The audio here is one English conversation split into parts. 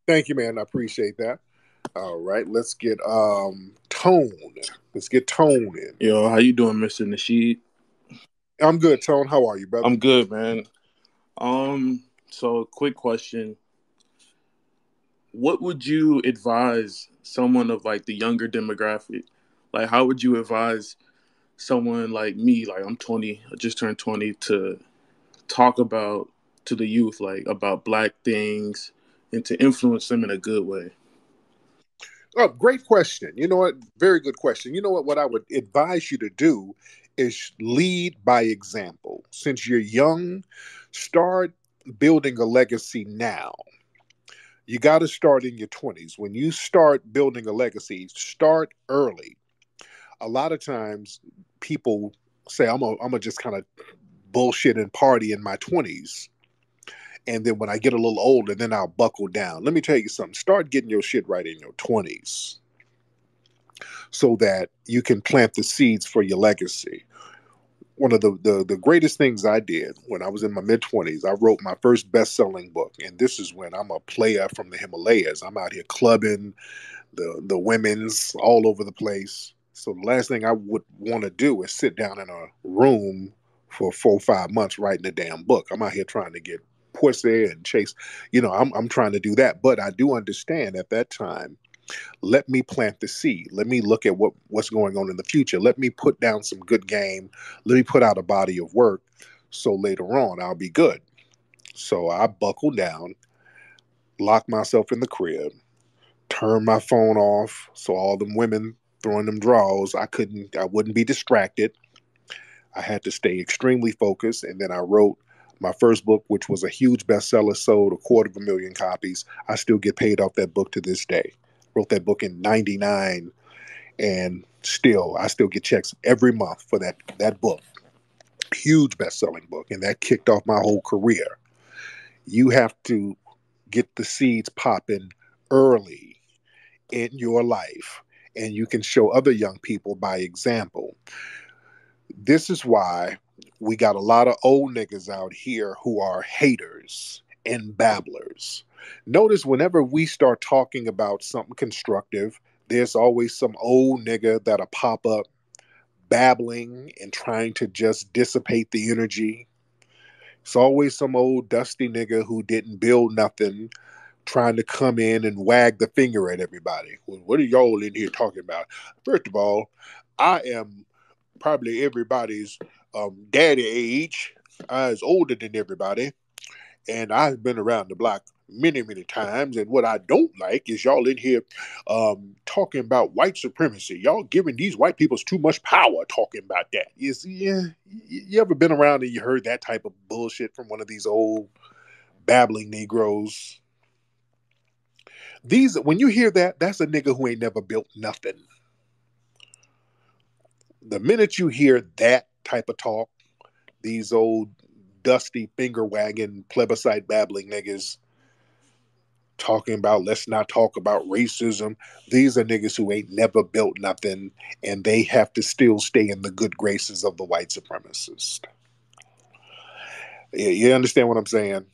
Thank you, man. I appreciate that. All right, let's get Tone. Let's get Tone in. Yo, how you doing, Mr. Nasheed? I'm good, Tone. How are you, brother? I'm good, man. So quick question. What would you advise someone of like the younger demographic? Like how would you advise someone like me, like I'm 20, I just turned 20, to talk about to the youth like about black things and to influence them in a good way? Oh, great question. You know what? Very good question. You know what? What I would advise you to do is lead by example. Since you're young, start building a legacy now. You got to start in your 20s. When you start building a legacy, start early. A lot of times people say, I'm a just kind of bullshit and party in my 20s. And then when I get a little older, then I'll buckle down. Let me tell you something. Start getting your shit right in your 20s so that you can plant the seeds for your legacy. One of the greatest things I did when I was in my mid 20s, I wrote my first best selling book. And this is when I'm a player from the Himalayas. I'm out here clubbing, the women's all over the place. So the last thing I would want to do is sit down in a room for 4 or 5 months writing a damn book. I'm out here trying to get pussy and chase. I'm trying to do that. But I do understand at that time, let me plant the seed. Let me look at what's going on in the future. Let me put down some good game. Let me put out a body of work so later on I'll be good. So I buckled down, locked myself in the crib, turned my phone off so all them women throwing them draws, I wouldn't be distracted. I had to stay extremely focused. And then I wrote my first book, which was a huge bestseller, sold 250,000 copies. I still get paid off that book to this day. Wrote that book in '99, and I still get checks every month for that book. Huge best-selling book, and that kicked off my whole career. You have to get the seeds popping early in your life, and you can show other young people by example. This is why we got a lot of old niggas out here who are haters and babblers. Notice whenever we start talking about something constructive, there's always some old nigga that'll pop up babbling and trying to just dissipate the energy. It's always some old dusty nigga who didn't build nothing trying to come in and wag the finger at everybody. Well, what are y'all in here talking about? First of all, I am probably everybody's daddy age. I was older than everybody, and I've been around the block many, many times. And what I don't like is y'all in here talking about white supremacy. Y'all giving these white peoples too much power talking about that. You ever been around and you heard that type of bullshit from one of these old babbling Negroes? When you hear that, that's a nigga who ain't never built nothing. The minute you hear that type of talk, these old dusty finger wagging plebiscite babbling niggas talking about let's not talk about racism. These are niggas who ain't never built nothing, and they have to still stay in the good graces of the white supremacist. You understand what I'm saying?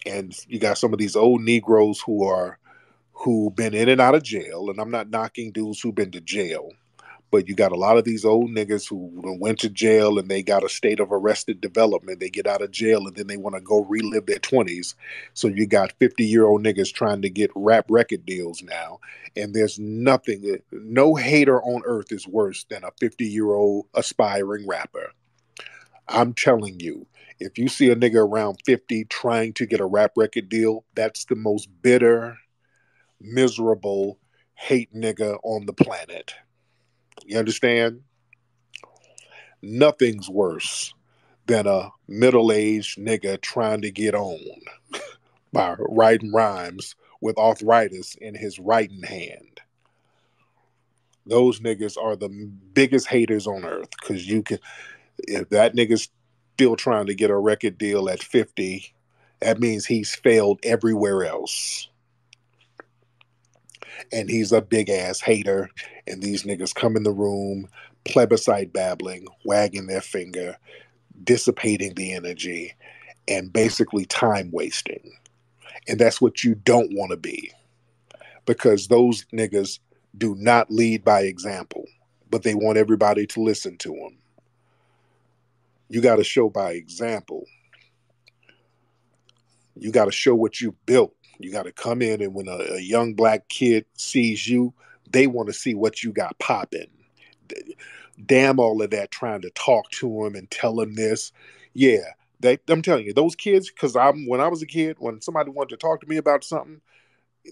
And you got some of these old Negroes who been in and out of jail, and I'm not knocking dudes who've been to jail. But you got a lot of these old niggas who went to jail and they got a state of arrested development. They get out of jail and then they want to go relive their 20s. So you got 50-year-old niggas trying to get rap record deals now. And there's nothing, no hater on earth is worse than a 50-year-old aspiring rapper. I'm telling you, if you see a nigga around 50 trying to get a rap record deal, that's the most bitter, miserable hate nigga on the planet. You understand? Nothing's worse than a middle-aged nigga trying to get on by writing rhymes with arthritis in his writing hand. Those niggas are the biggest haters on earth because if that nigga's still trying to get a record deal at 50, that means he's failed everywhere else. And he's a big ass hater. And these niggas come in the room, plebiscite babbling, wagging their finger, dissipating the energy, and basically time wasting. And that's what you don't want to be. because those niggas do not lead by example, but they want everybody to listen to them. You got to show by example. You got to show what you built. You got to come in, and when a young black kid sees you, they want to see what you got popping. Damn all of that trying to talk to him and tell him this. Yeah, I'm telling you, those kids, because when I was a kid, when somebody wanted to talk to me about something,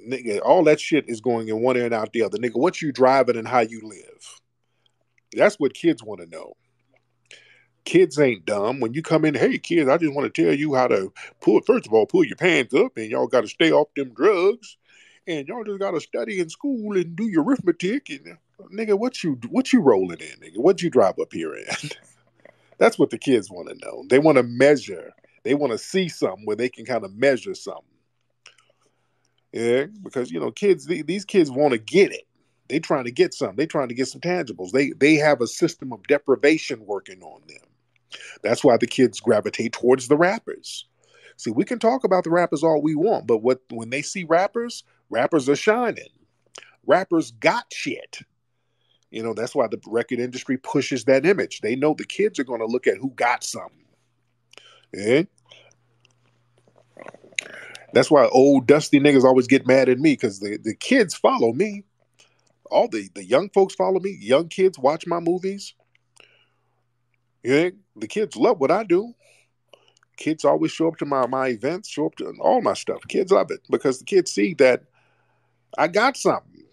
nigga, all that shit is going in one ear and out the other. Nigga, what you driving and how you live. That's what kids want to know. Kids ain't dumb. When you come in, hey kids, I just want to tell you how to first of all, pull your pants up, and y'all got to stay off them drugs, and y'all just got to study in school and do your arithmetic. And nigga, what you rolling in, nigga? What you drive up here in? That's what the kids want to know. They want to measure. They want to see something where they can kind of measure something. Yeah, because kids, these kids want to get it. They trying to get something. They trying to get some tangibles. They have a system of deprivation working on them. That's why the kids gravitate towards the rappers. See, we can talk about the rappers all we want, but when they see rappers, rappers are shining. Rappers got shit. That's why the record industry pushes that image. They know the kids are going to look at who got something. Yeah? That's why old dusty niggas always get mad at me, because the kids follow me. All the young folks follow me. Young kids watch my movies. Yeah, the kids love what I do. Kids always show up to my events, show up to all my stuff. Kids love it because the kids see that I got something.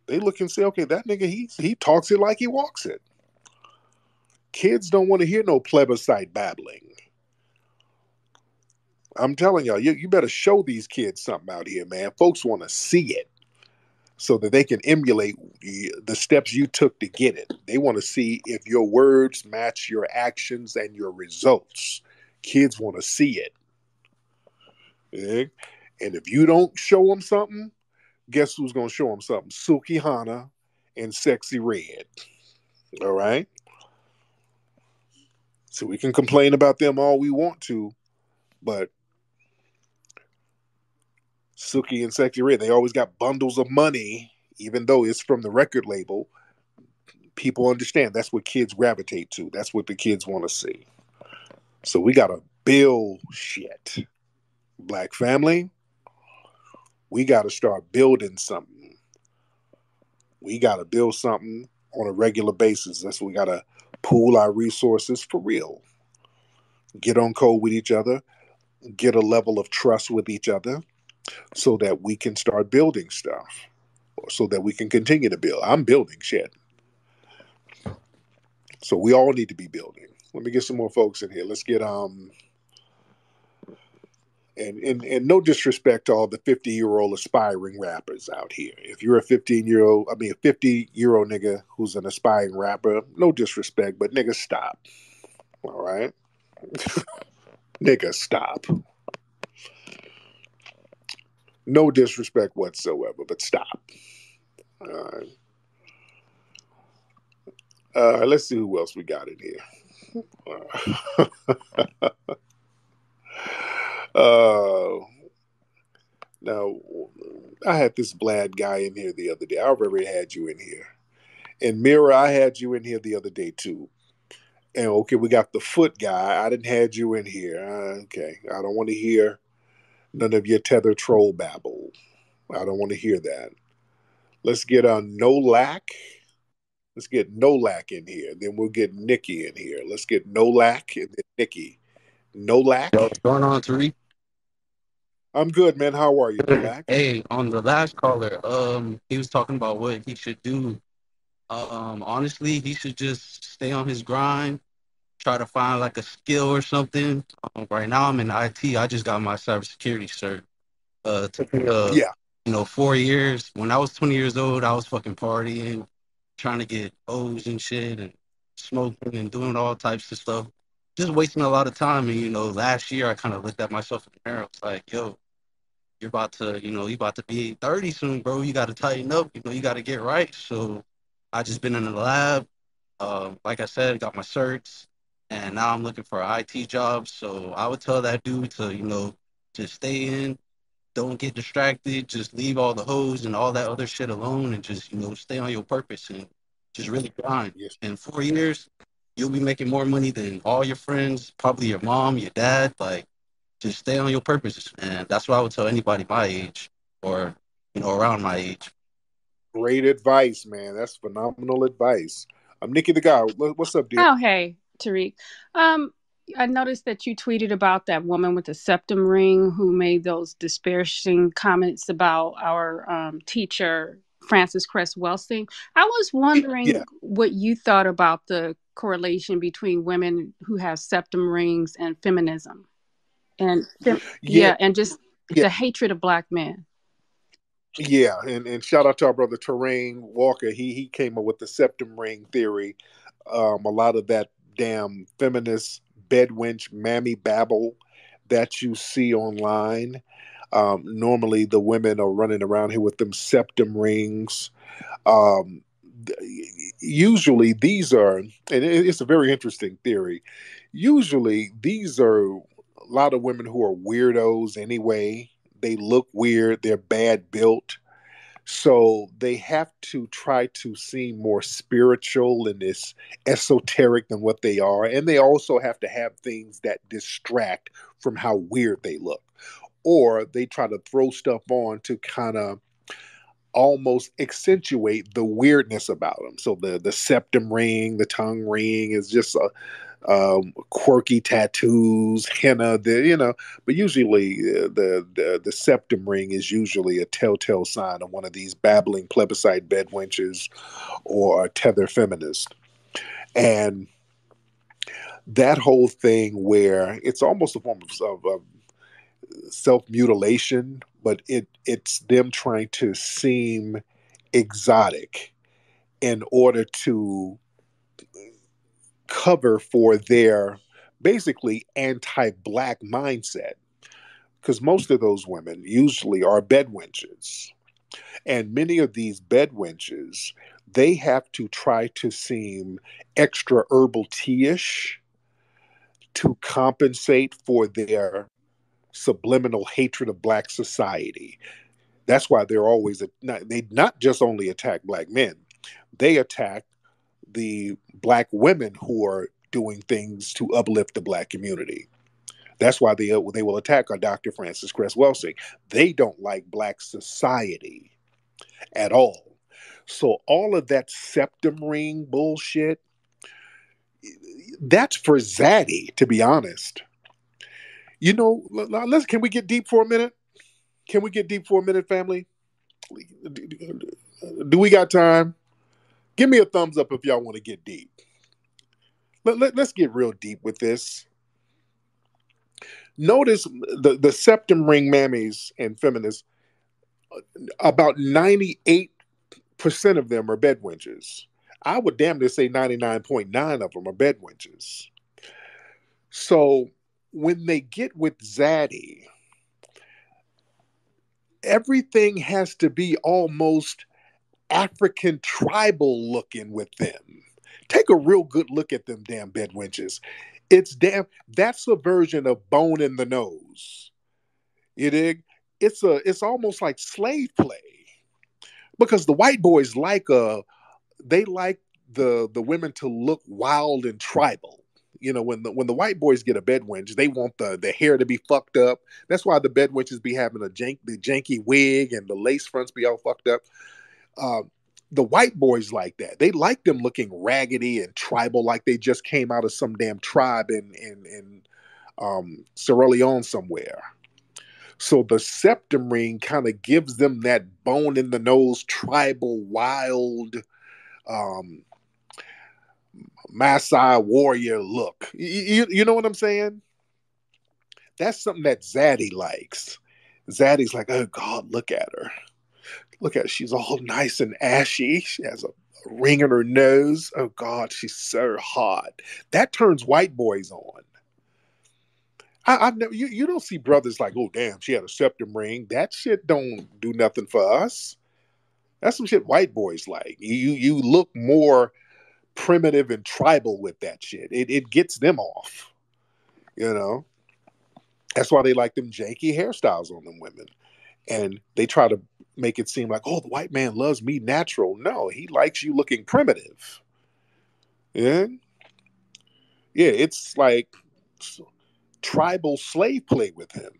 They look and say, okay, that nigga, he talks it like he walks it. Kids don't want to hear no plebiscite babbling. I'm telling y'all, you better show these kids something out here, man. Folks want to see it so that they can emulate the steps you took to get it. They want to see if your words match your actions and your results. Kids want to see it. Yeah? And if you don't show them something, guess who's going to show them something? Suki Hana and Sexy Red. All right? So we can complain about them all we want to, but Suki and Sexy Red, they always got bundles of money, even though it's from the record label. People understand that's what kids gravitate to. That's what the kids want to see. So we got to build shit. Black family, we got to start building something. We got to build something on a regular basis. That's what we got to pool our resources for real. Get on code with each other. Get a level of trust with each other so that we can start building stuff. So that we can continue to build. I'm building shit. So we all need to be building. Let me get some more folks in here. Let's get and no disrespect to all the 50-year-old aspiring rappers out here. If you're a 50-year-old nigga who's an aspiring rapper, no disrespect, but nigga, stop. All right? Nigga, stop. No disrespect whatsoever, but stop. All right. Let's see who else we got in here. Now, I had this Blad guy in here the other day. I already had you in here. And Mira, I had you in here the other day too. And okay, we got the foot guy. I didn't had you in here. Okay, I don't want to hear none of your tether troll babble. I don't want to hear that. Let's get No Lack. Let's get No Lack in here. Then we'll get Nikki in here. Let's get No Lack and then Nikki. No Yo, Lack. what's going on, Tariq? I'm good, man. How are you, No Lack? Hey, on the last caller, he was talking about what he should do. Honestly, he should just stay on his grind, try to find like a skill or something. Right now, I'm in IT. I just got my cybersecurity cert. It took me, Yeah. 4 years. When I was 20 years old, I was fucking partying, trying to get O's and shit, and smoking and doing all types of stuff. Just wasting a lot of time. And last year I kind of looked at myself in the mirror. I was like, yo, you about to be 30 soon, bro. You got to tighten up. You got to get right. So I just been in the lab. Like I said, got my certs, and now I'm looking for an IT job. So I would tell that dude to, just stay in, don't get distracted. Just leave all the hoes and all that other shit alone, and just stay on your purpose and just really grind. Yes. In 4 years, you'll be making more money than all your friends, probably your mom, your dad. Like, just stay on your purpose, and that's what I would tell anybody my age or around my age. Great advice, man. That's phenomenal advice. I'm Nikki the guy. What's up, dear? Oh, hey, Tariq. Um, I noticed that you tweeted about that woman with the septum ring who made those disparaging comments about our teacher, Frances Cress Welsing. I was Yeah, wondering what you thought about the correlation between women who have septum rings and feminism, and yeah, yeah, and just yeah, the hatred of black men. yeah. And shout out to our brother Terrain Walker. He came up with the septum ring theory. A lot of that damn feminist bedwench mammy babble that you see online. Normally, the women are running around here with them septum rings. Um, Usually, these are, and it's a very interesting theory. Usually, these are a lot of women who are weirdos anyway. They look weird, they're bad built. So they have to try to seem more spiritual and this esoteric than what they are. And they also have to have things that distract from how weird they look. Or they try to throw stuff on to kind of almost accentuate the weirdness about them. So the septum ring, the tongue ring is just a quirky tattoos, henna, but usually the septum ring is usually a telltale sign of one of these babbling plebiscite bedwenches or a tether feminist. And that whole thing where it's almost a form of self mutilation, but it's them trying to seem exotic in order to cover for their basically anti-black mindset, because most of those women usually are bedwenches, and many of these bedwenches, they have to try to seem extra herbal tea-ish to compensate for their subliminal hatred of black society. That's why they're always they not just only attack black men, they attack the black women who are doing things to uplift the black community. That's why they will attack our Dr. Frances Cress Welsing. They don't like black society at all. So all of that septum ring bullshit, that's for Zaddy, to be honest. Let's can we get deep for a minute? Can we get deep for a minute, family? Do we got time? Give me a thumbs up if y'all want to get deep. Let's get real deep with this. Notice the septum ring mammies and feminists, about 98% of them are bedwenches. I would damn near say 99.9 of them are bedwenches. So when they get with Zaddy, everything has to be almost African tribal looking with them. Take a real good look at them damn bedwenches. That's a version of bone in the nose. You dig? It's almost like slave play. Because the white boys they like the women to look wild and tribal. When the white boys get a bedwench, they want the hair to be fucked up. That's why the bedwenches be having the janky wig and the lace fronts be all fucked up. Uh, the white boys like that. They like them looking raggedy and tribal, like they just came out of some damn tribe in Sierra Leone somewhere. So the septum ring kind of gives them that bone in the nose, tribal, wild, um, Maasai warrior look. You know what I'm saying? That's something that Zaddy likes. Zaddy's like, oh God, look at her. Look at her. She's all nice and ashy. She has a ring in her nose. Oh God, she's so hot. That turns white boys on. I've never you don't see brothers like, oh damn, she had a septum ring. That shit don't do nothing for us. That's some shit white boys like. You look more primitive and tribal with that shit. It gets them off. You know. That's why they like them janky hairstyles on them women. And they try to make it seem like, oh, the white man loves me natural. No, he likes you looking primitive. Yeah. Yeah, it's like tribal slave play with him.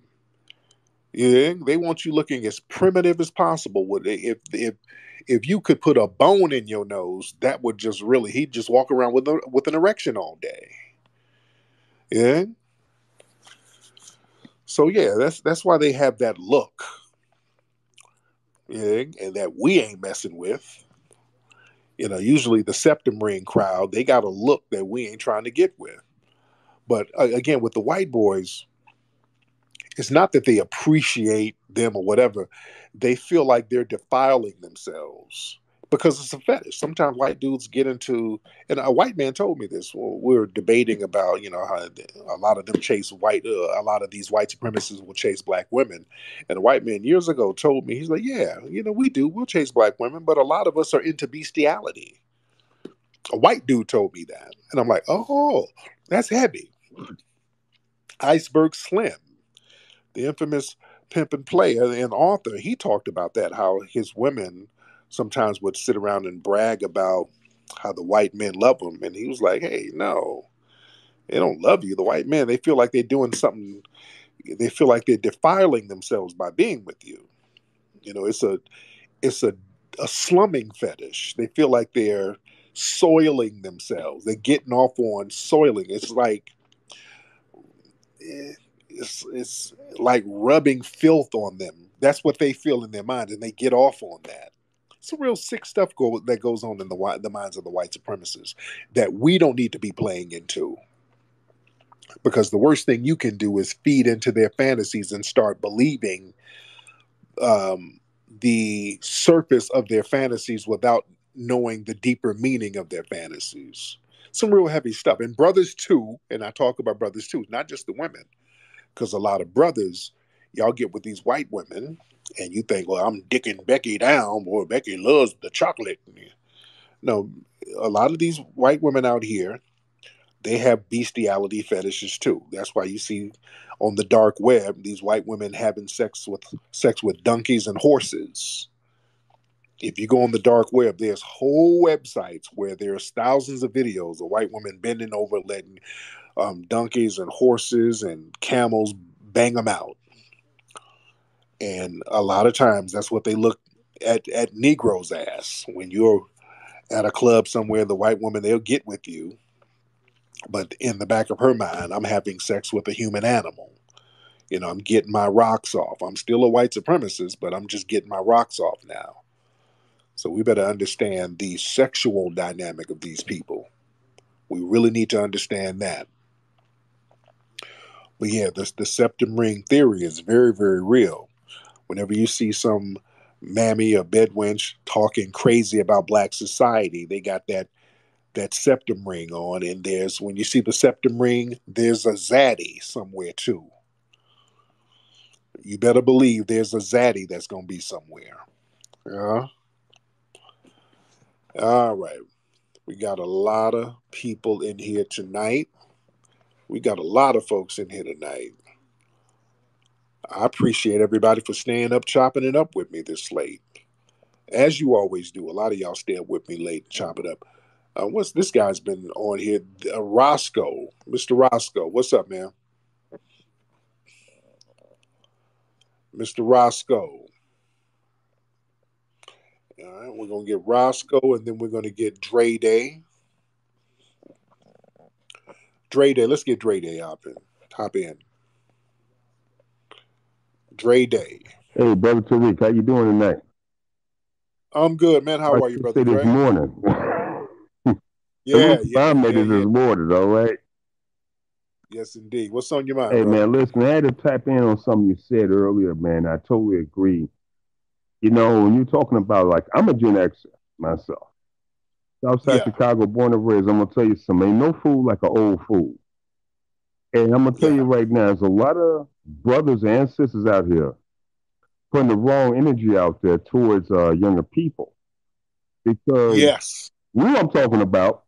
Yeah, they want you looking as primitive as possible. If you could put a bone in your nose, that would just really he'd just walk around with an erection all day. Yeah. So yeah, that's why they have that look. Yeah, and that we ain't messing with. Usually the septum ring crowd, they got a look that we ain't trying to get with. But again, with the white boys, it's not that they appreciate them or whatever. They feel like they're defiling themselves because it's a fetish. Sometimes white dudes get into, and a white man told me this when we were debating about, how a lot of them chase a lot of these white supremacists will chase black women. And a white man years ago told me, he's like, yeah, we do. We'll chase black women, but a lot of us are into bestiality. A white dude told me that. And I'm like, oh, that's heavy. Iceberg Slim, the infamous pimp and player and author, he talked about that, how his women sometimes would sit around and brag about how the white men love them. And he was like, hey, no, they don't love you. The white men, they feel like they're doing something, they feel like they're defiling themselves by being with you. It's a slumming fetish. They feel like they're soiling themselves. They're getting off on soiling. It's like it's like rubbing filth on them. That's what they feel in their mind, and they get off on that. Some real sick stuff that goes on in the minds of the white supremacists that we don't need to be playing into. Because the worst thing you can do is feed into their fantasies and start believing the surface of their fantasies without knowing the deeper meaning of their fantasies. Some real heavy stuff. And brothers too, and I talk about brothers too, not just the women. Because a lot of brothers, y'all get with these white women and you think, well, I'm dicking Becky down. Boy, Becky loves the chocolate. No, a lot of these white women out here, they have bestiality fetishes too. That's why you see on the dark web these white women having sex with donkeys and horses. If you go on the dark web, there's whole websites where there's thousands of videos of white women bending over, letting donkeys and horses and camels bang them out. And a lot of times that's what they look at Negroes as. When you're at a club somewhere, the white woman, they'll get with you. But in the back of her mind, I'm having sex with a human animal. I'm getting my rocks off. I'm still a white supremacist, but I'm just getting my rocks off now. So we better understand the sexual dynamic of these people. We really need to understand that. But yeah, the septum ring theory is very, very real. Whenever you see some mammy or bedwench talking crazy about black society, they got that septum ring on, and when you see the septum ring, there's a zaddy somewhere too. You better believe there's a zaddy that's gonna be somewhere. Yeah. All right. We got a lot of people in here tonight. We got a lot of folks in here tonight. I appreciate everybody for staying up, chopping it up with me this late. As you always do. A lot of y'all stay up with me late and chop it up. What's this guy's been on here? Roscoe. Mr. Roscoe. What's up, man? Mr. Roscoe. All right, we're going to get Roscoe, and then we're going to get Dre Day. Dre Day. Let's get Dre Day hop in. Dre Day. Hey, brother Tariq, how you doing tonight? I'm good, man. How are you, brother Dre? This morning. Yeah. Made it this morning, all right? Yes, indeed. What's on your mind, Hey, brother? man, listen, I had to tap in on something you said earlier, man. I totally agree. When you're talking about, like, I'm a Gen Xer myself. Southside Chicago, born and raised. I'm going to tell you something. Ain't no fool like an old fool. And I'm going to tell you right now, there's a lot of brothers and sisters out here putting the wrong energy out there towards younger people. Because who I'm talking about,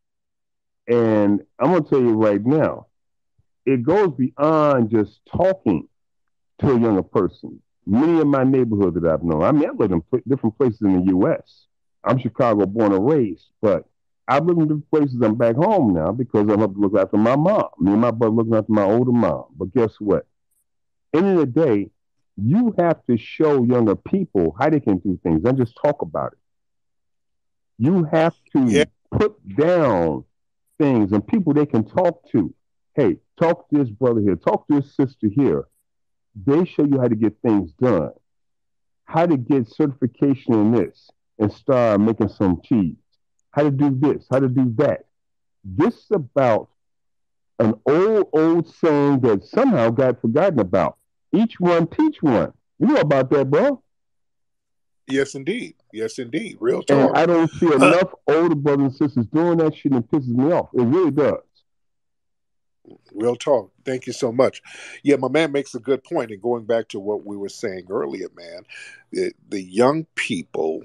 and I'm going to tell you right now, it goes beyond just talking to a younger person. many of my neighborhoods that I've known. I mean, I've lived in different places in the U.S. I'm Chicago born and raised, but I've lived in different places. I'm back home now because I have to look after my mom. Me and my brother looking after my older mom. But guess what? End of the day, you have to show younger people how they can do things and just talk about it. You have Yeah. to put down things and people they can talk to. Hey, talk to this brother here, talk to this sister here. They show you how to get things done, how to get certification in this and start making some cheese, how to do this, how to do that. This is about an old saying that somehow got forgotten about. Each one teach one. You know about that, bro? Yes, indeed. Yes, indeed. Real And talk. I don't see enough older brothers and sisters doing that shit and it pisses me off. It really does. Real talk. Thank you so much. Yeah, my man makes a good point. And going back to what we were saying earlier, man, the young people,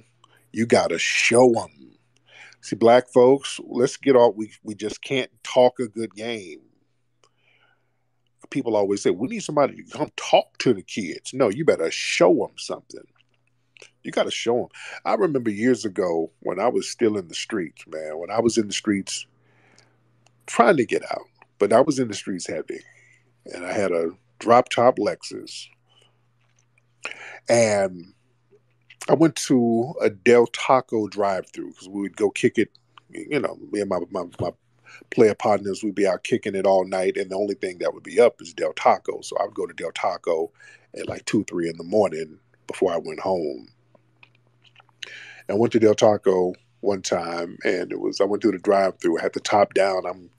you got to show them. See, black folks, let's get off. We just can't talk a good game. People always say, we need somebody to come talk to the kids. No, you better show them something. You got to show them. I remember years ago when I was still in the streets, man, when I was in the streets trying to get out, but I was in the streets heavy. And I had a drop top Lexus. And I went to a Del Taco drive through because we would go kick it. You know, me and my player partners would be out kicking it all night. And the only thing that would be up is Del Taco. So I would go to Del Taco at like 2, 3 in the morning before I went home. I went to Del Taco one time and I went through the drive through. I had the top down. I'm,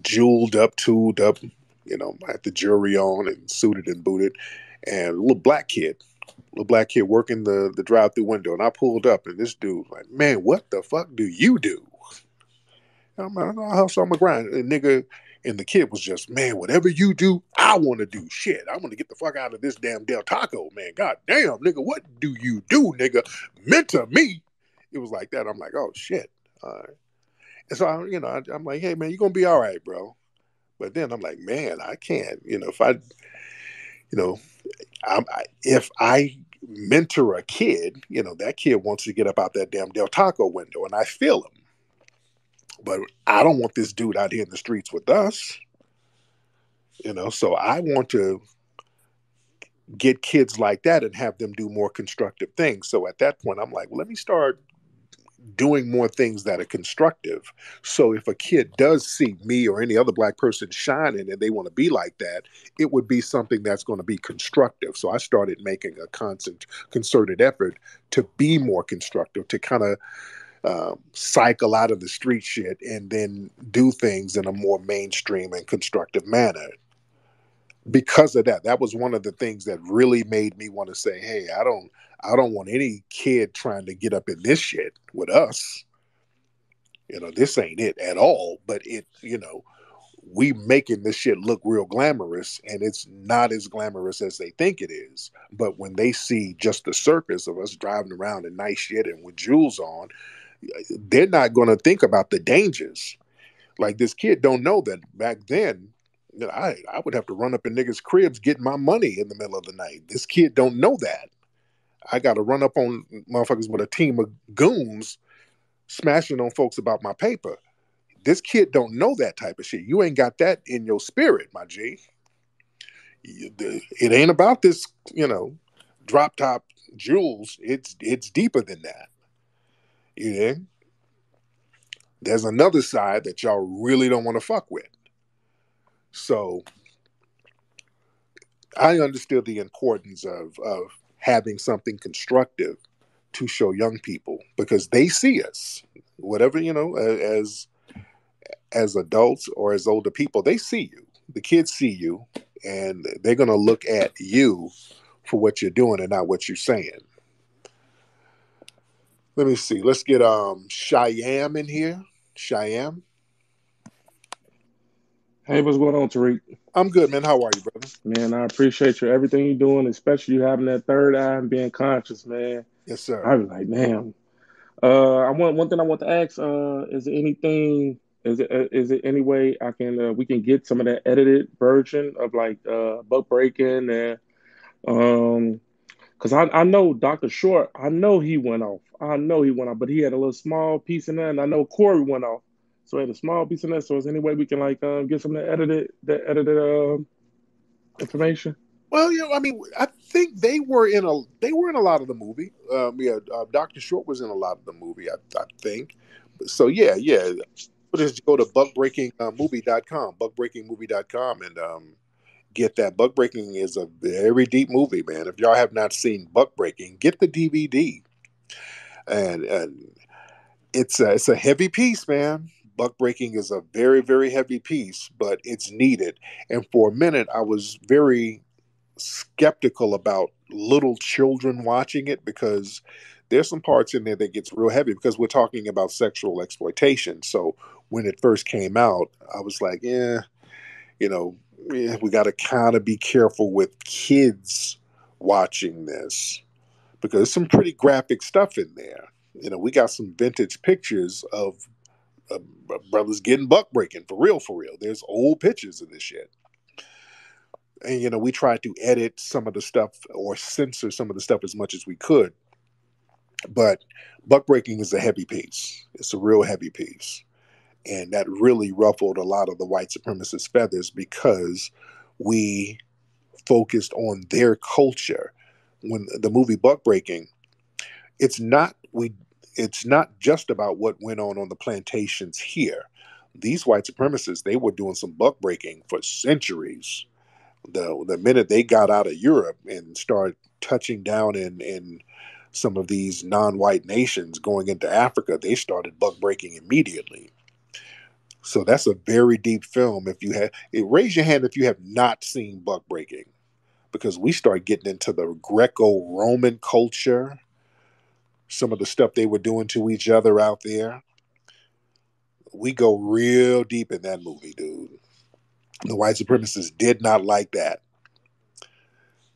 jeweled up, tooled up. I had the jewelry on and suited and booted. And little black kid working the drive through window. And I pulled up and this dude like, man, what the fuck do you do? I'm like, I hustle on my grind. And nigga, and the kid was just, man, whatever you do, I want to do. Shit, I want to get the fuck out of this damn Del Taco, man. God damn, nigga, what do you do, nigga? Mentor me. It was like that. I'm like, oh shit. All right. And so I'm like, hey man, you're gonna be all right, bro. But then I'm like, man, I can't. If you know, if I mentor a kid, that kid wants to get up out that damn Del Taco window, and I feel him. But I don't want this dude out here in the streets with us. So I want to get kids like that and have them do more constructive things. So at that point, I'm like, well, let me start doing more things that are constructive. So if a kid does see me or any other black person shining and they want to be like that, it would be something that's going to be constructive. So I started making a concerted effort to be more constructive, to kind of cycle out of the street shit and then do things in a more mainstream and constructive manner. Because of that, that was one of the things that really made me want to say, hey, I don't want any kid trying to get up in this shit with us. This ain't it at all. But we making this shit look real glamorous, and it's not as glamorous as they think it is. But when they see just the surface of us driving around in nice shit and with jewels on, they're not going to think about the dangers. Like this kid don't know that back then, I would have to run up in niggas' cribs getting my money in the middle of the night. This kid don't know that. I got to run up on motherfuckers with a team of goons smashing on folks about my paper. This kid don't know that type of shit. You ain't got that in your spirit, my G. It ain't about this, drop top jewels. It's deeper than that. You know? There's another side that y'all really don't want to fuck with. So I understood the importance of having something constructive to show young people because they see us, whatever, as adults or as older people, they see you. The kids see you, and they're going to look at you for what you're doing and not what you're saying. Let me see. Let's get Cheyenne in here. Cheyenne. Hey, what's going on, Tariq? I'm good, man. How are you, brother? Man, I appreciate you everything you're doing, especially you having that third eye and being conscious, man. Yes, sir. I was like, damn. I want one thing I want to ask. Is there anything? Is it any way I can we can get some of that edited version of like book breaking and Because I know Dr. Short, I know he went off. I know he went off, but he had a little small piece in there, and I know Corey went off. So he had a small piece in there. So is there any way we can like get some of the edited information? Well, I mean, I think they were in a lot of the movie. Doctor Short was in a lot of the movie. I think. So yeah. Just go to buckbreakingmovie.com, buckbreakingmovie.com, and get that. Buckbreaking is a very deep movie, man. If y'all have not seen Buckbreaking, get the DVD, and it's a heavy piece, man. Buckbreaking is a very very heavy piece, but it's needed. And for a minute, I was very skeptical about little children watching it because there's some parts in there that gets real heavy because we're talking about sexual exploitation. So when it first came out, I was like, you know, we got to kind of be careful with kids watching this because there's some pretty graphic stuff in there. We got some vintage pictures of uh, brothers getting buck breaking for real, for real. There's old pictures of this shit. And we tried to edit some of the stuff or censor some of the stuff as much as we could, but buck breaking is a heavy piece. It's a real heavy piece, and that really ruffled a lot of the white supremacist feathers because we focused on their culture. When the movie Buck Breaking, it's not just about what went on the plantations here. These white supremacists, they were doing some buck breaking for centuries. The minute they got out of Europe and started touching down in some of these non-white nations going into Africa, they started buck breaking immediately. So that's a very deep film. Raise your hand if you have not seen buck breaking, because we start getting into the Greco-Roman culture, some of the stuff they were doing to each other out there. We go real deep in that movie, dude. The white supremacists did not like that.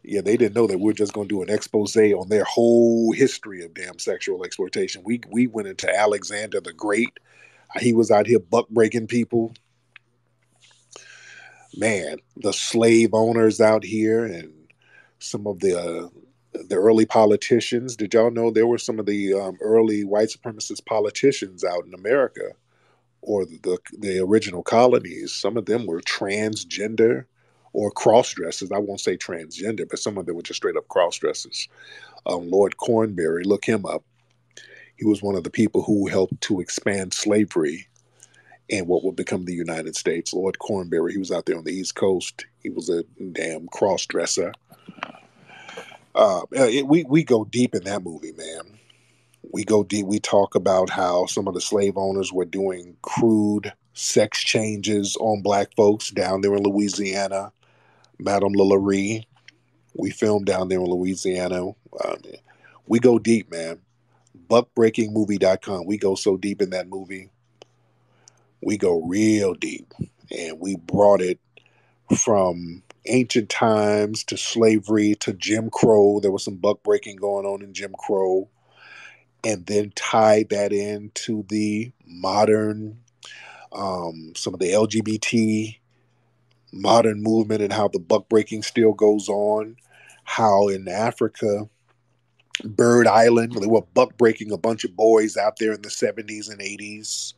Yeah, they didn't know that we're just going to do an expose on their whole history of damn sexual exploitation. We went into Alexander the Great. He was out here buck breaking people. Man, the slave owners out here and some of the early politicians. Did y'all know there were some of the early white supremacist politicians out in America or the original colonies? Some of them were transgender or cross dressers. I won't say transgender, but some of them were just straight up cross dressers. Lord Cornbury, look him up. He was one of the people who helped to expand slavery in what would become the United States. Lord Cornbury, he was out there on the East Coast. He was a damn cross dresser. We go deep in that movie, man. We go deep. We talk about how some of the slave owners were doing crude sex changes on black folks down there in Louisiana. Madame LaLaurie, we filmed down there in Louisiana. We go deep, man. Buckbreakingmovie.com. We go so deep in that movie. We go real deep. And we brought it from ancient times to slavery to Jim Crow. There was some buck breaking going on in Jim Crow. And then tied that into the modern, some of the LGBT modern movement and how the buck breaking still goes on. How in Africa, Bird Island, they were buck breaking a bunch of boys out there in the 70s and 80s.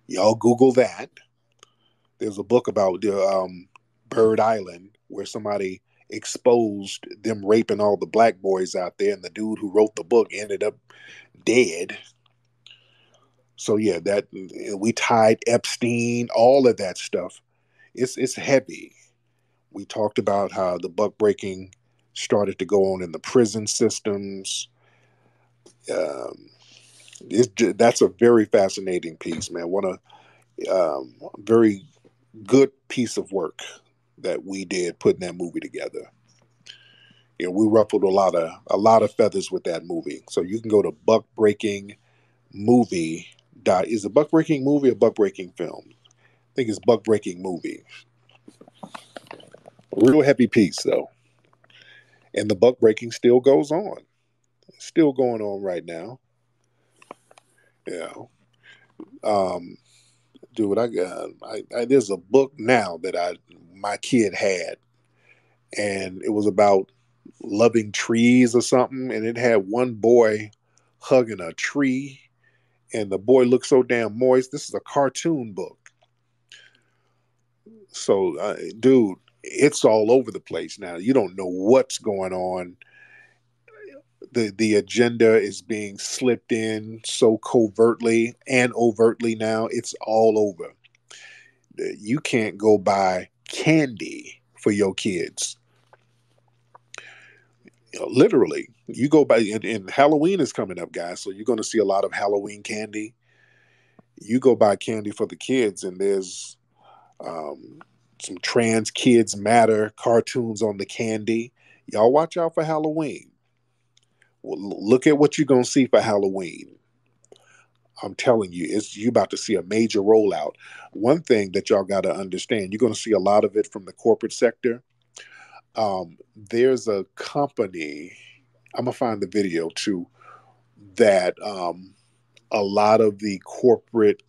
Y'all Google that. There's a book about Bird Island where somebody exposed them raping all the black boys out there, and the dude who wrote the book ended up dead. So yeah, that we tied Epstein, all of that stuff. It's heavy. We talked about how the buck breaking started to go on in the prison systems. That's a very fascinating piece, man. Very good piece of work that we did putting that movie together. We ruffled a lot of feathers with that movie. So you can go to Buckbreaking Movie. Is it Buckbreaking Movie or Buckbreaking Film? I think it's Buckbreaking Movie. Real heavy piece though, and the buckbreaking still goes on. It's still going on right now. Yeah. Dude, there's a book now that my kid had, and it was about loving trees or something, and it had one boy hugging a tree, and the boy looked so damn moist. This is a cartoon book. So, dude, it's all over the place now. You don't know what's going on. The agenda is being slipped in so covertly and overtly now. It's all over. You can't go buy candy for your kids. Literally, you go by, and Halloween is coming up, guys. So you're going to see a lot of Halloween candy. You go buy candy for the kids, and there's some trans kids matter cartoons on the candy. Y'all watch out for Halloween. Well, look at what you're going to see for Halloween. I'm telling you, you about to see a major rollout. One thing that y'all got to understand, you're going to see a lot of it from the corporate sector. There's a company, I'm going to find the video too, that a lot of the corporate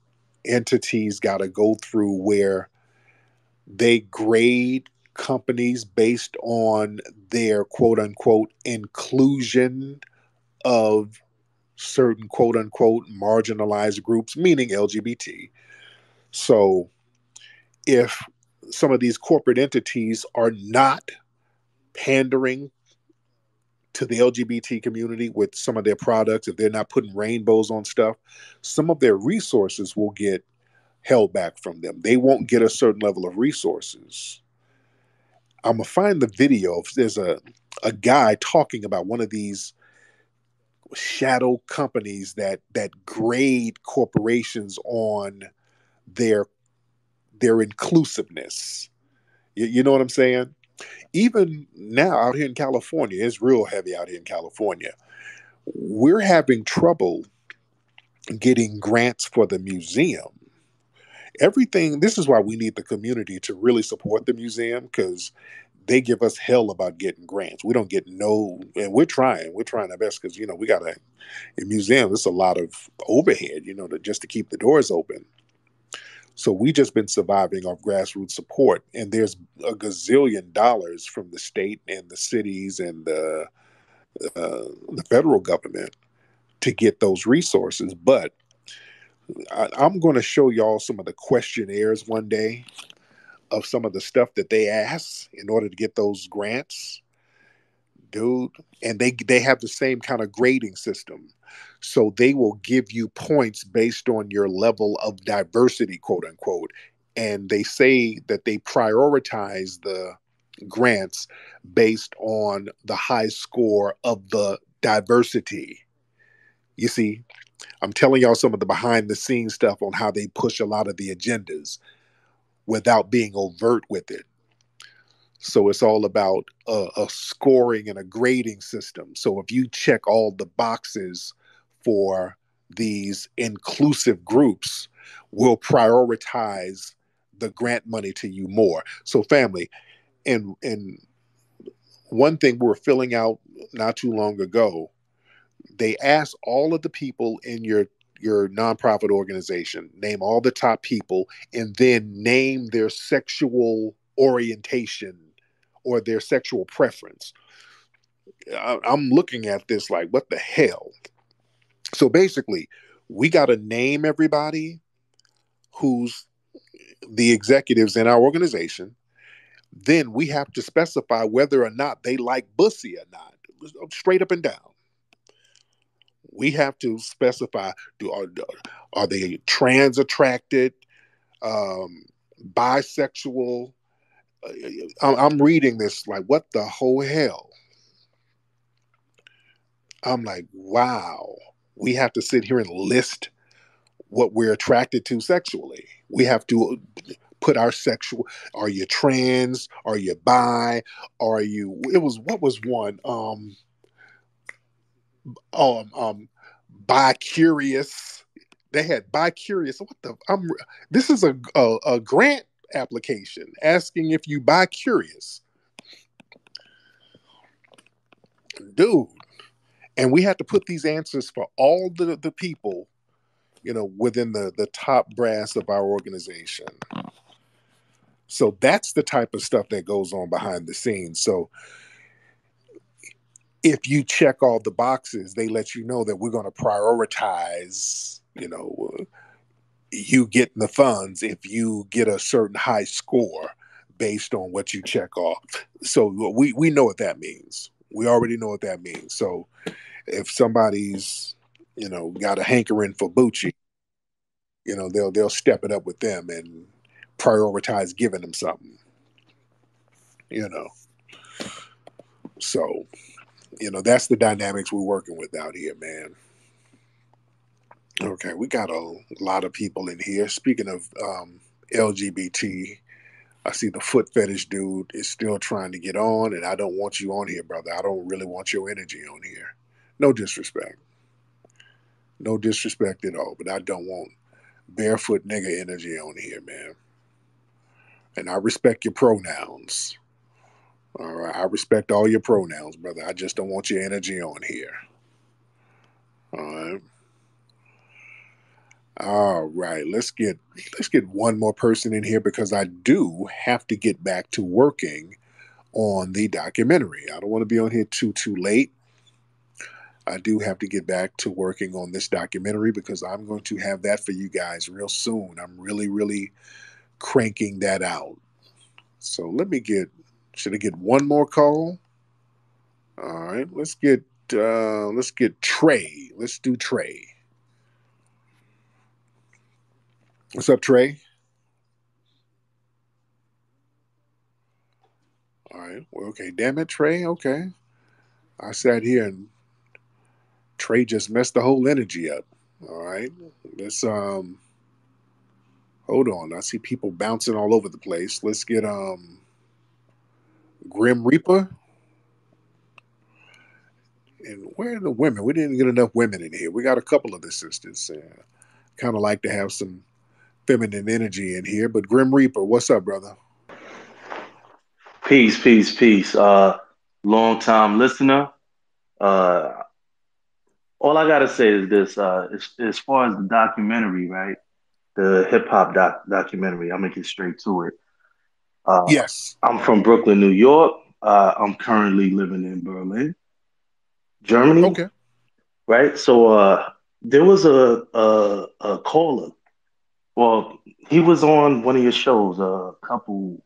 entities got to go through where they grade companies based on their quote unquote inclusion of certain quote unquote marginalized groups, meaning LGBT. So if some of these corporate entities are not pandering to the LGBT community with some of their products, if they're not putting rainbows on stuff, some of their resources will get held back from them. They won't get a certain level of resources. I'm gonna find the video. There's a guy talking about one of these shadow companies that grade corporations on their inclusiveness. You know what I'm saying? Even now out here in California, it's real heavy out here in California. We're having trouble getting grants for the museum. Everything, this is why we need the community to really support the museum, because they give us hell about getting grants. We don't get no, and we're trying our best, because we got a museum. It's a lot of overhead, just to keep the doors open. So we just been surviving off grassroots support, and there's a gazillion dollars from the state and the cities and the federal government to get those resources. But I'm going to show y'all some of the questionnaires one day of some of the stuff that they ask in order to get those grants, dude. And they have the same kind of grading system. So they will give you points based on your level of diversity, quote unquote. And they say that they prioritize the grants based on the high score of the diversity. You see, I'm telling y'all some of the behind the scenes stuff on how they push a lot of the agendas without being overt with it. So it's all about a scoring and a grading system. So if you check all the boxes for these inclusive groups, we'll prioritize the grant money to you more. So family, and one thing we were filling out not too long ago, they asked all of the people in your nonprofit organization, name all the top people, and then name their sexual orientation or their sexual preference. I'm looking at this like, what the hell? So basically, we got to name everybody who's the executives in our organization. Then we have to specify whether or not they like bussy or not, straight up and down. We have to specify: are they trans attracted, bisexual? I'm reading this like, what the whole hell? I'm like, wow. We have to sit here and list what we're attracted to sexually. We have to put our sexual. Are you trans? Are you bi? Are you? What was one? Bi curious. They had bi curious. What the? This is a grant application asking if you bi curious, dude. And we had to put these answers for all the people, within the top brass of our organization. So that's the type of stuff that goes on behind the scenes. So if you check all the boxes, they let you know that we're going to prioritize, you getting the funds if you get a certain high score based on what you check off. So we know what that means. We already know what that means. So if somebody's, got a hankering for Bucci, they'll step it up with them and prioritize giving them something. So, that's the dynamics we're working with out here, man. Okay, we got a lot of people in here. Speaking of LGBT, I see the foot fetish dude is still trying to get on, and I don't want you on here, brother. I don't really want your energy on here. No disrespect. No disrespect at all, but I don't want barefoot nigga energy on here, man. And I respect your pronouns. All right, I respect all your pronouns, brother. I just don't want your energy on here. All right. All right, let's get one more person in here because I do have to get back to working on the documentary. I don't want to be on here too late. I do have to get back to working on this documentary because I'm going to have that for you guys real soon. I'm really, really cranking that out. So should I get one more call? All right, let's get Trey. Let's do Trey. What's up, Trey? All right. Well, okay. Damn it, Trey. Okay. I sat here and Trey just messed the whole energy up. All right. Let's hold on. I see people bouncing all over the place. Let's get Grim Reaper. And where are the women? We didn't get enough women in here. We got a couple of the sisters. Kind of like to have some feminine energy in here. But Grim Reaper, what's up, brother? Peace, peace, peace. Long time listener. Uh, all I gotta say is this: as far as the documentary, right? The hip hop documentary. I'm gonna get straight to it. Uh, Yes. I'm from Brooklyn, New York. I'm currently living in Berlin, Germany. Okay. Right. So there was a caller. Well, he was on one of your shows. A couple.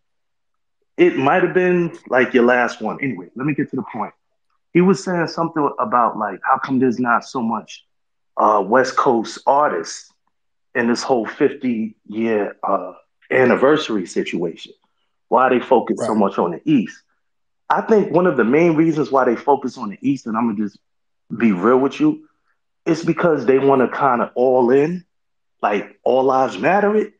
It might have been like your last one. Anyway, let me get to the point. He was saying something about like how come there's not so much West Coast artists in this whole 50-year anniversary situation. Why they focus so Right. much on the East? I think one of the main reasons why they focus on the East, and I'm gonna just be real with you, is because they want to kind of all in, like all lives matter it,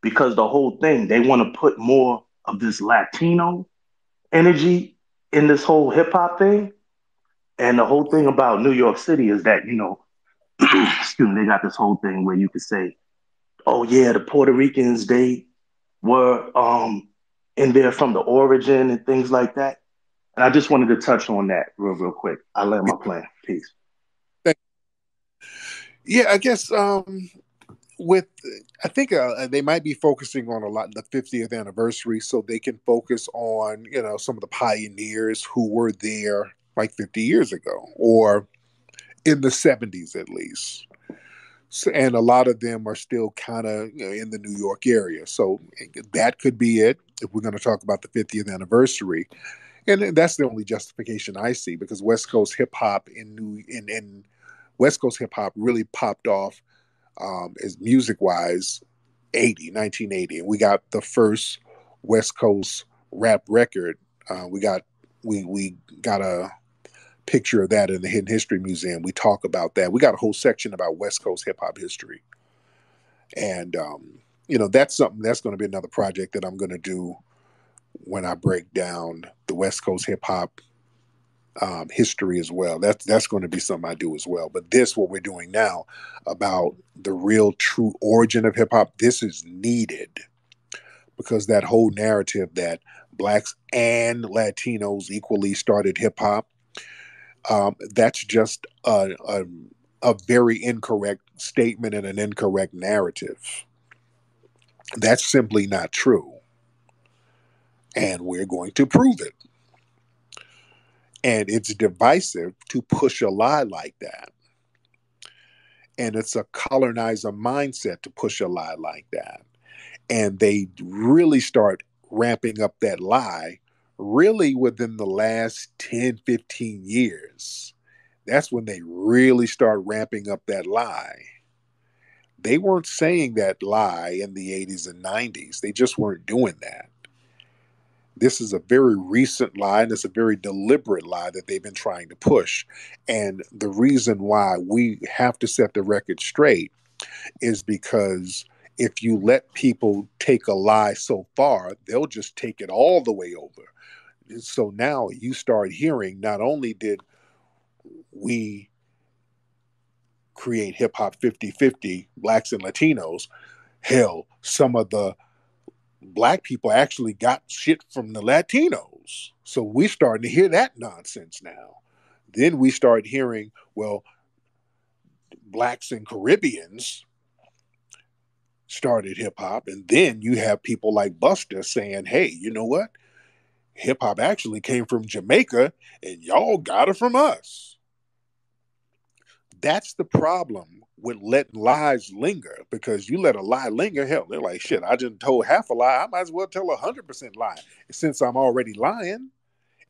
because the whole thing, they want to put more of this Latino energy in this whole hip hop thing. And the whole thing about New York City is that, excuse me, they got this whole thing where you could say, oh yeah, the Puerto Ricans, they were in there from the origin and things like that. And I just wanted to touch on that real quick. I land my plane. Peace. Yeah, I guess with I think they might be focusing on a lot the 50th anniversary so they can focus on some of the pioneers who were there like 50 years ago or in the 70s at least. So, and a lot of them are still kind of in the New York area, so that could be it if we're going to talk about the 50th anniversary. And that's the only justification I see because West Coast hip hop in West Coast hip hop really popped off as music wise 1980, and we got the first West Coast rap record. We got a picture of that in the Hidden History Museum. We talk about that. We got a whole section about West Coast hip hop history, and that's something that's going to be another project that I'm going to do when I break down the West Coast hip hop history as well. That's going to be something I do as well. But what we're doing now about the real true origin of hip hop, this is needed because that whole narrative that blacks and Latinos equally started hip hop, that's just a very incorrect statement and an incorrect narrative. That's simply not true. And we're going to prove it. And it's divisive to push a lie like that. And it's a colonizer mindset to push a lie like that. And they really start ramping up that lie really within the last 10, 15 years. That's when they really start ramping up that lie. They weren't saying that lie in the 80s and 90s. They just weren't doing that. This is a very recent lie, and it's a very deliberate lie that they've been trying to push. And the reason why we have to set the record straight is because if you let people take a lie so far, they'll just take it all the way over. So now you start hearing, not only did we create hip hop 50-50, blacks and Latinos, hell, some of the black people actually got shit from the Latinos. So we're starting to hear that nonsense now. Then we start hearing, well, blacks and Caribbeans started hip hop. And then you have people like Buster saying, hey, you know what? Hip hop actually came from Jamaica and y'all got it from us. That's the problem with letting lies linger, because you let a lie linger, hell, they're like, shit, I just told half a lie. I might as well tell 100% lie since I'm already lying.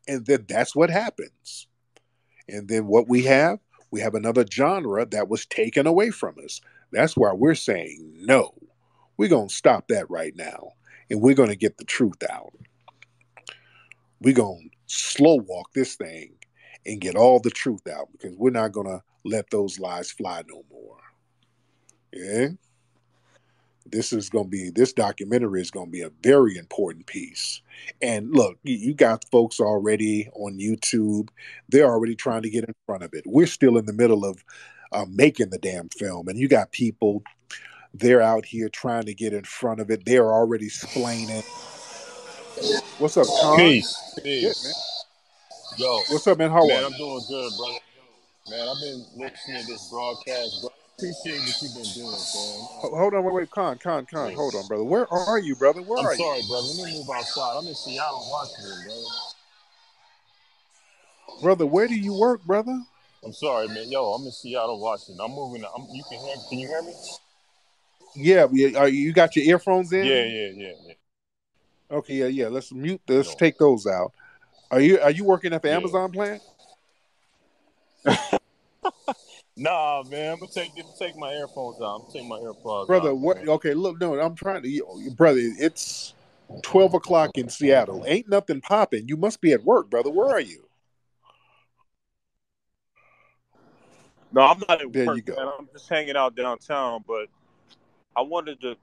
And then that's what happens. And then what we have another genre that was taken away from us. That's why we're saying, no, we're going to stop that right now. And we're going to get the truth out. We're going to slow walk this thing and get all the truth out, because we're not going to let those lies fly no more. Yeah. This documentary is going to be a very important piece. And look, you got folks already on YouTube. They're already trying to get in front of it. We're still in the middle of making the damn film. And you got people, they're out here trying to get in front of it. They're already explaining. What's up, Con? Peace, Shit, man. peace. Yo, What's up, man? How man, are I'm you? doing good, brother. Man, I've been listening to this broadcast, bro. Appreciate what you've been doing, man. Hold on, wait. Con. Yeah. Hold on, brother. Where are you, brother? Where I'm are you? sorry, brother. Let me move outside. I'm in Seattle, Washington, brother. Brother, where do you work, brother? I'm sorry, man. Yo, I'm in Seattle, Washington. I'm moving. You can hear? Can you hear me? Yeah, you got your earphones Yeah, in? yeah. Okay, yeah. Let's mute this. Yo, Take those out. Are you working at the yeah. Amazon plant? Nah, man. I'm gonna take my earphones out. I'm gonna take my AirPods Brother, out, what? man. Okay, look, no, I'm trying to, brother. It's 12 o'clock in Seattle. Ain't nothing popping. You must be at work, brother. Where are you? No, I'm not at There work, you man. go. I'm just hanging out downtown, but I wanted to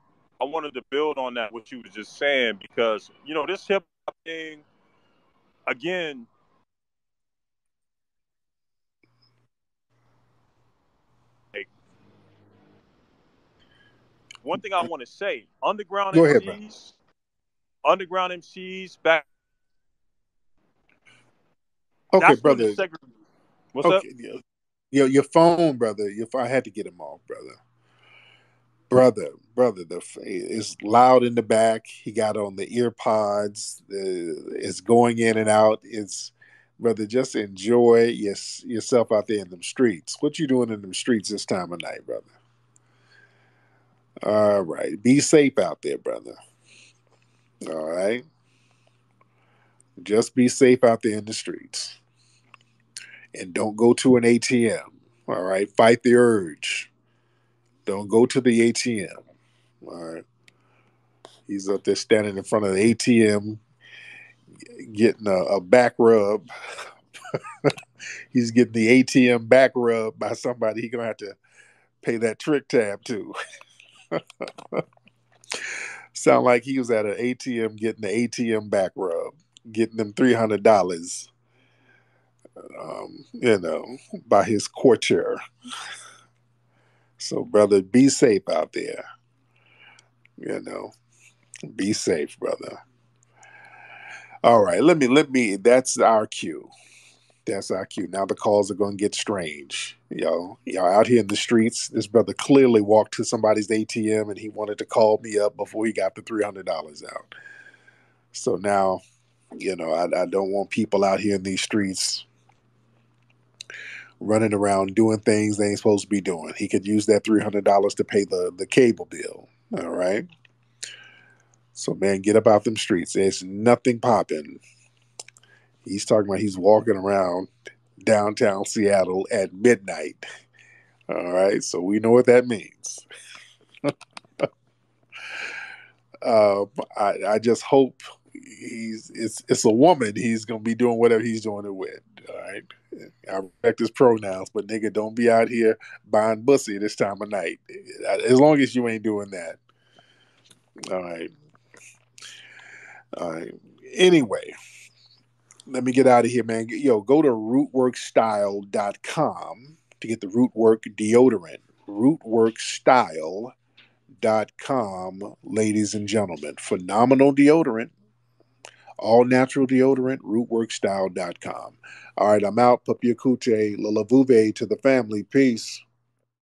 build on that what you were just saying, because this hip hop thing again. Like, one thing I want to say, Go ahead, brother. underground MCs back. Okay, That's when the brother. segregation. What's up? Okay, your phone, brother. I had to get him off, brother. Brother, it's loud in the back. He got on the ear pods. It's going in and out. It's brother, just enjoy yourself out there in them streets. What you doing in them streets this time of night, brother? All right, be safe out there, brother. All right, just be safe out there in the streets, and don't go to an ATM. All right, fight the urge. Don't go to the ATM. All right. He's up there standing in front of the ATM getting a back rub. He's getting the ATM back rub by somebody he gonna have to pay that trick tab to. Sound like he was at an ATM getting the ATM back rub, getting them $300. By his courtier. So, brother, be safe out there. Be safe, brother. All right, let me. That's our cue. That's our cue. Now the calls are going to get strange. Y'all out here in the streets. This brother clearly walked to somebody's ATM and he wanted to call me up before he got the $300 out. So now, I don't want people out here in these streets running around doing things they ain't supposed to be doing. He could use that $300 to pay the cable bill. All right. So, man, get up out them streets. There's nothing popping. He's talking about he's walking around downtown Seattle at midnight. All right. So we know what that means. I just hope it's a woman he's gonna be doing whatever he's doing it with. All right. I respect his pronouns, but nigga, don't be out here buying pussy this time of night. As long as you ain't doing that. All right. All right. Anyway, let me get out of here, man. Yo, go to rootworkstyle.com to get the Rootwork deodorant. Rootworkstyle.com, ladies and gentlemen. Phenomenal deodorant. All natural deodorant, rootworkstyle.com. All right, I'm out. Papier Kuche, Lalavuve to the family. Peace.